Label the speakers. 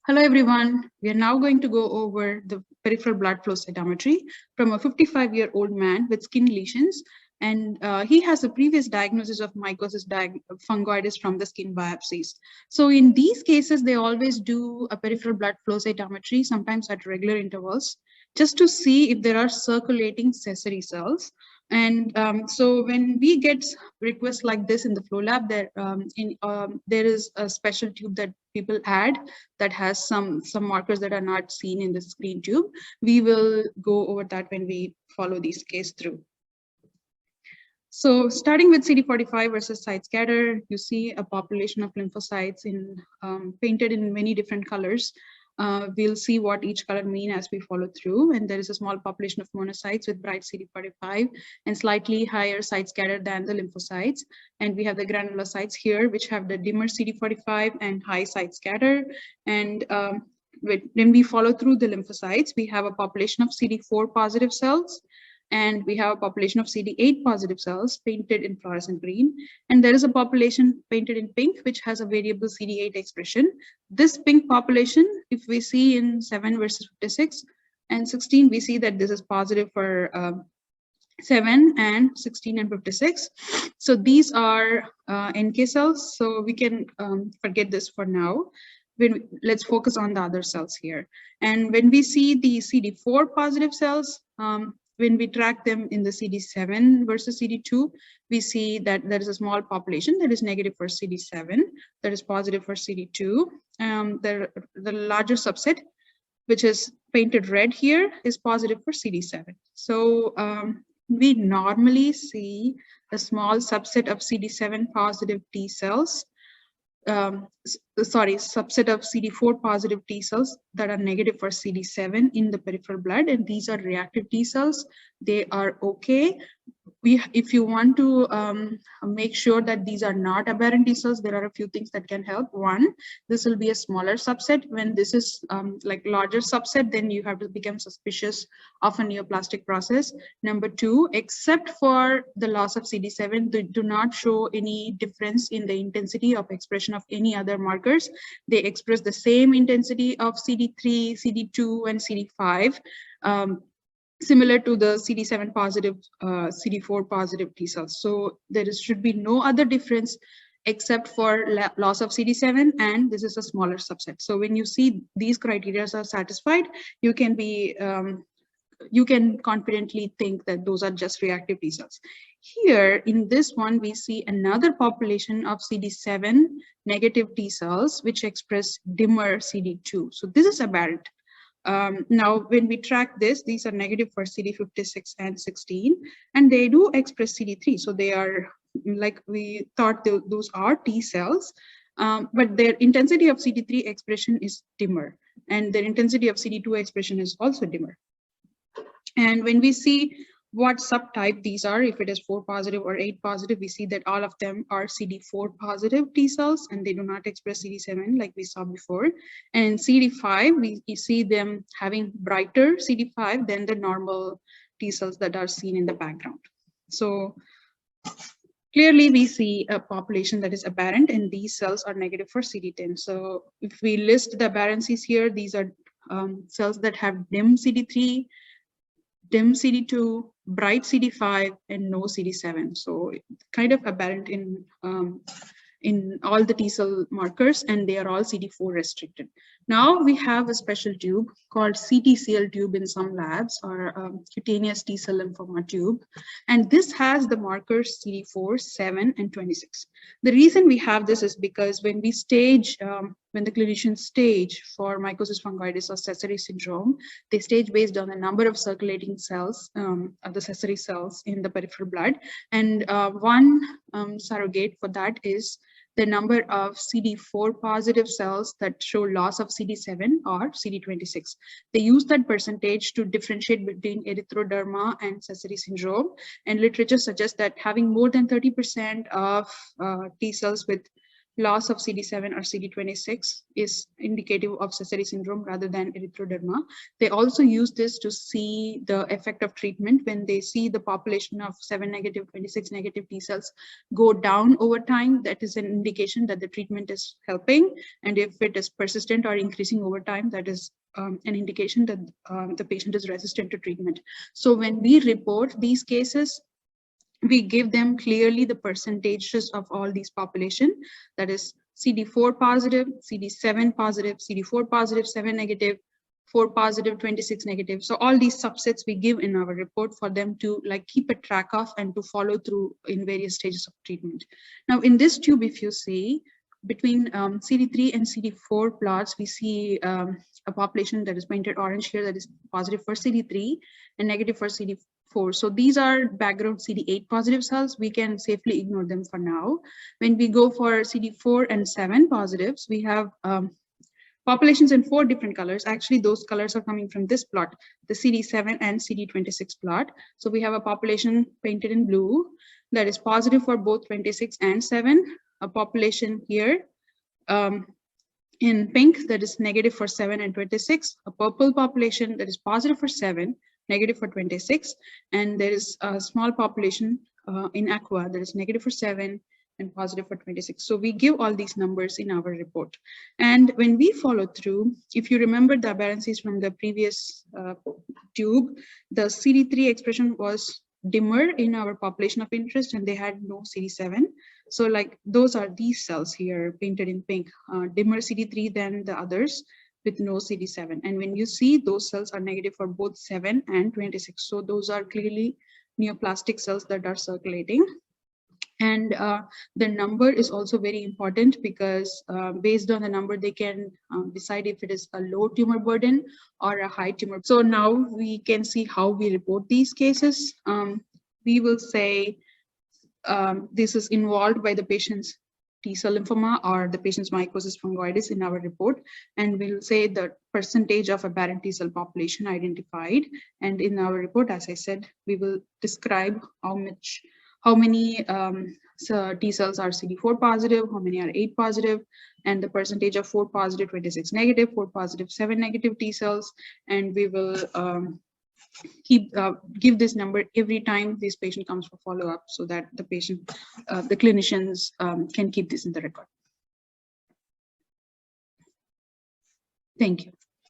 Speaker 1: Hello, everyone. We are now going to go over the peripheral blood flow cytometry from a 55-year-old man with skin lesions. And he has a previous diagnosis of mycosis fungoides from the skin biopsies. So in these cases, they always do a peripheral blood flow cytometry, sometimes at regular intervals, just to see if there are circulating Sézary cells. And so when we get requests like this in the flow lab, there is a special tube that people add that has some markers that are not seen in the screen tube. We will go over that when we follow these case through. So starting with CD45 versus site scatter, you see a population of lymphocytes painted in many different colors. We'll see what each color mean as we follow through. And there is a small population of monocytes with bright CD45 and slightly higher site scatter than the lymphocytes. And we have the granulocytes here, which have the dimmer CD45 and high site scatter. And when we follow through the lymphocytes, we have a population of CD4 positive cells, and we have a population of CD8 positive cells painted in fluorescent green. And there is a population painted in pink, which has a variable CD8 expression. This pink population, if we see in 7 versus 56 and 16, we see that this is positive for 7 and 16 and 56. So these are NK cells. So we can forget this for now. Let's focus on the other cells here. And when we see the CD4 positive cells, when we track them in the CD7 versus CD2, we see that there is a small population that is negative for CD7, that is positive for CD2. The larger subset, which is painted red here, is positive for CD7. So we normally see a small subset of CD7 positive T cells, subset of CD4 positive T cells that are negative for CD7 in the peripheral blood, and these are reactive T cells. They are okay. If you want to make sure that these are not aberrant T cells, there are a few things that can help. One, this will be a smaller subset. When this is like larger subset, then you have to become suspicious of a neoplastic process. Number two, except for the loss of CD7, they do not show any difference in the intensity of expression of any other markers. They express the same intensity of CD3, CD2, and CD5. Similar to the CD7 positive, CD4 positive T cells. So there should be no other difference except for loss of CD7, and this is a smaller subset. So when you see these criteria are satisfied, you can confidently think that those are just reactive T cells. Here in this one, we see another population of CD7 negative T cells, which express dimmer CD2. So this is aberrant. Now, when we track this, these are negative for CD56 and 16, and they do express CD3. So they are, like we thought those are T cells, but their intensity of CD3 expression is dimmer, and their intensity of CD2 expression is also dimmer. And when we see what subtype these are, if it is 4 positive or 8 positive, we see that all of them are CD4 positive T cells, and they do not express CD7 like we saw before. And CD5, we see them having brighter CD5 than the normal T cells that are seen in the background. So clearly we see a population that is aberrant, and these cells are negative for CD10. So if we list the aberrancies here, these are cells that have dim CD3, dim CD2, bright CD5, and no CD7. So kind of aberrant in all the T cell markers, and they are all CD4 restricted. Now we have a special tube called CTCL tube in some labs, or cutaneous T cell lymphoma tube. And this has the markers CD4, 7, and 26. The reason we have this is because when we stage, when the clinicians stage for mycosis fungoides or Sézary syndrome, they stage based on the number of circulating cells, of the Sézary cells in the peripheral blood. And one surrogate for that is the number of CD4 positive cells that show loss of CD7 or CD26. They use that percentage to differentiate between erythroderma and Sézary syndrome. And literature suggests that having more than 30% of T cells with loss of CD7 or CD26 is indicative of Sézary syndrome rather than erythroderma. They also use this to see the effect of treatment when they see the population of 7 negative, 26 negative T cells go down over time. That is an indication that the treatment is helping. And if it is persistent or increasing over time, that is an indication that the patient is resistant to treatment. So when we report these cases, we give them clearly the percentages of all these population, that is CD4 positive, CD7 positive, CD4 positive, 7 negative, 4 positive, 26 negative. So all these subsets we give in our report for them to like keep a track of and to follow through in various stages of treatment. Now in this tube, if you see between CD3 and CD4 plots, we see a population that is painted orange here that is positive for CD3 and negative for CD4. So these are background CD8 positive cells. We can safely ignore them for now. When we go for CD4 and 7 positives, we have populations in 4 different colors. Actually, those colors are coming from this plot, the CD7 and CD26 plot. So we have a population painted in blue that is positive for both 26 and 7, a population here in pink that is negative for 7 and 26, a purple population that is positive for 7, negative for 26, and there is a small population in aqua that is negative for 7 and positive for 26. So we give all these numbers in our report. And when we follow through, if you remember the aberrancies from the previous tube, the CD3 expression was dimmer in our population of interest and they had no CD7. So like those are these cells here painted in pink, dimmer CD3 than the others with no CD7. And when you see those cells are negative for both 7 and 26. So those are clearly neoplastic cells that are circulating. And the number is also very important because based on the number, they can decide if it is a low tumor burden or a high tumor. So now we can see how we report these cases. We will say this is involved by the patient's T-cell lymphoma or the patient's mycosis fungoides in our report, and we'll say the percentage of aberrant T-cell population identified. And in our report, as I said, we will describe how many T cells are CD4 positive, how many are 8 positive, and the percentage of 4 positive, 26 negative, 4 positive, 7 negative T cells. And we will give this number every time this patient comes for follow-up so that the patient, the clinicians can keep this in the record. Thank you.